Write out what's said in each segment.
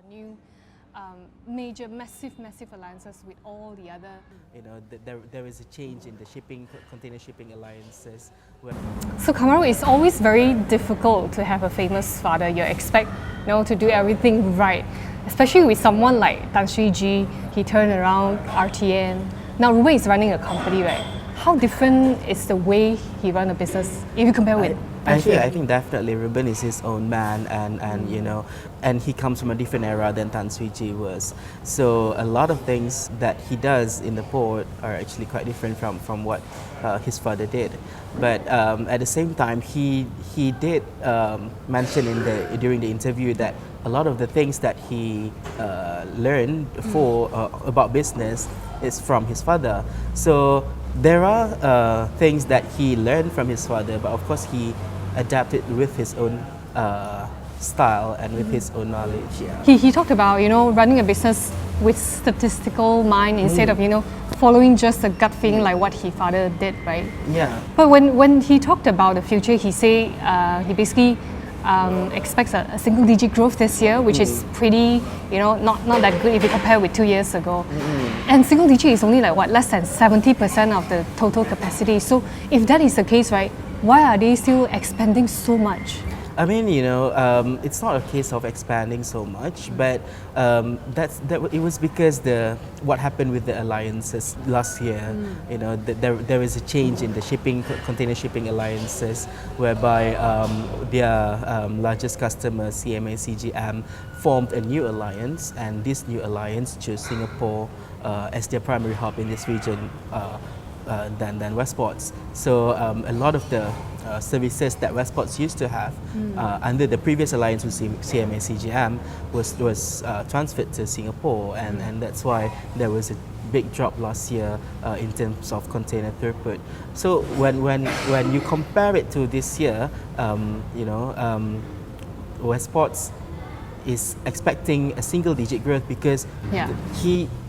new major, massive alliances with all the other. There is a change in the container shipping alliances. So Kamarul, it's always very difficult to have a famous father. You expect to do everything right, especially with someone like Tan Sri Ji. He turned around RTN. Now Ruben is running a company, right? How different is the way he runs a business if you compare with? I think definitely Ruben is his own man, and he comes from a different era than Tan Sri Ji was. So a lot of things that he does in the port are actually quite different from what his father did. But at the same time, he did mention during the interview that a lot of the things that he learned about business is from his father. So there are things that he learned from his father, but of course he adapted with his own style and with his own knowledge. Yeah. He talked about running a business with statistical mind instead of following just a gut feeling like what his father did, right? Yeah. But when he talked about the future, he said he basically expects a single-digit growth this year, which is pretty, not that good if you compare with 2 years ago. And single-digit is only like less than 70% of the total capacity. So if that is the case, right, why are they still expanding so much? I mean, it's not a case of expanding so much, but it was because what happened with the alliances last year. There is a change in the container shipping alliances, whereby their largest customer, CMA CGM, formed a new alliance, and this new alliance chose Singapore as their primary hub in this region. Than Westports. So a lot of the services that Westports used to have under the previous alliance with CMA CGM was transferred to Singapore, and that's why there was a big drop last year in terms of container throughput. So when you compare it to this year, Westports is expecting a single-digit growth because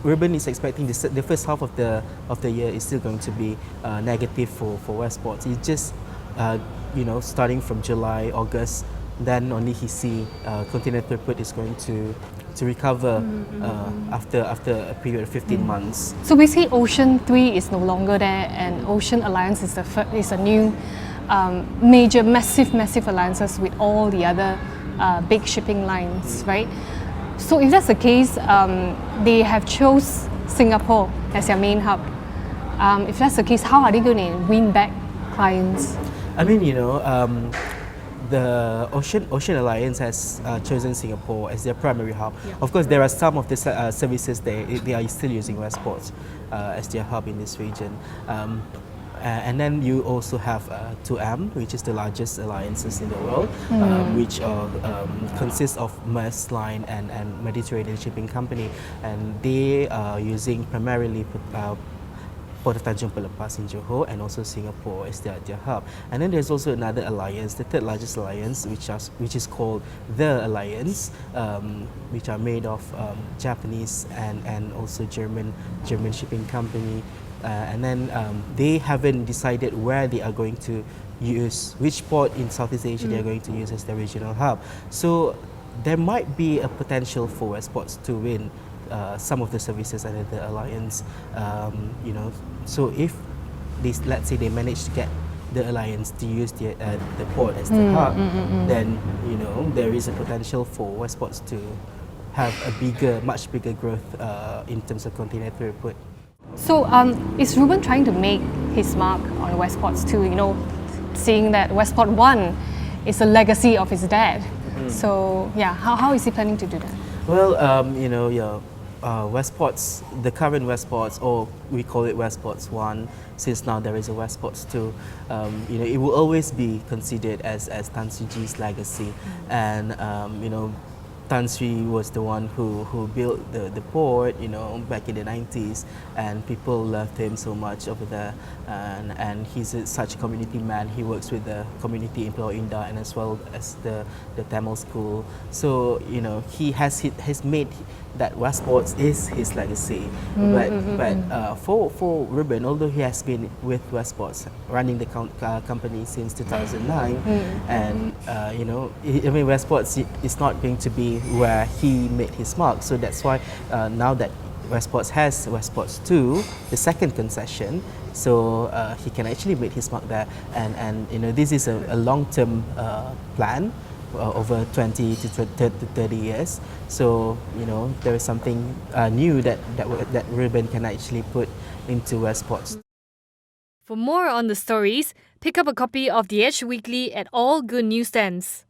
Ruben is expecting the first half of the year is still going to be negative for Westports. It's just starting from July, August, then only he see container throughput is going to recover after a period of 15 months. So basically, Ocean 3 is no longer there, and Ocean Alliance is a new major, massive alliances with all the other big shipping lines, right? So if that's the case, they have chose Singapore as their main hub. If that's the case, how are they going to win back clients? I mean, the Ocean Alliance has chosen Singapore as their primary hub. Yeah. Of course, there are some of the services they are still using Westports as their hub in this region. And then you also have 2M, which is the largest alliances in the world, which consists of Maersk Line and Mediterranean Shipping Company, and they are using primarily Port of Tanjung Pelepas in Johor and also Singapore as their hub. And then there's also another alliance, the third largest alliance, which is called The Alliance, which are made of Japanese and also German shipping company. And then they haven't decided where they are going to use, which port in Southeast Asia they are going to use as their regional hub. So there might be a potential for Westports to win some of the services under the alliance. So if let's say they manage to get the alliance to use the port as the hub, then there is a potential for Westports to have a much bigger growth in terms of container throughput. So is Ruben trying to make his mark on Westports 2, seeing that Westport 1 is a legacy of his dad? So yeah, how is he planning to do that? Well, Westports, the current Westports, or we call it Westports 1, since now there is a Westports 2, it will always be considered as Tan Sri Ji's legacy. And Tan Sri was the one who built the port, back in the 90s, and people loved him so much over there. And he's such a community man. He works with the community employee Indah and as well as the Tamil school. So he has made that Westports is his legacy. But for Ruben, although he has been with Westports running the company since 2009, and Westports is not going to be journey where he made his mark. So that's why now that Westports has Westports2, the second concession, so he can actually make his mark there. And you know, this is a long-term plan over 20 to 30 years. So you know, there is something new that Ruben can actually put into Westports. For more on the stories, pick up a copy of The Edge Weekly at all good newsstands.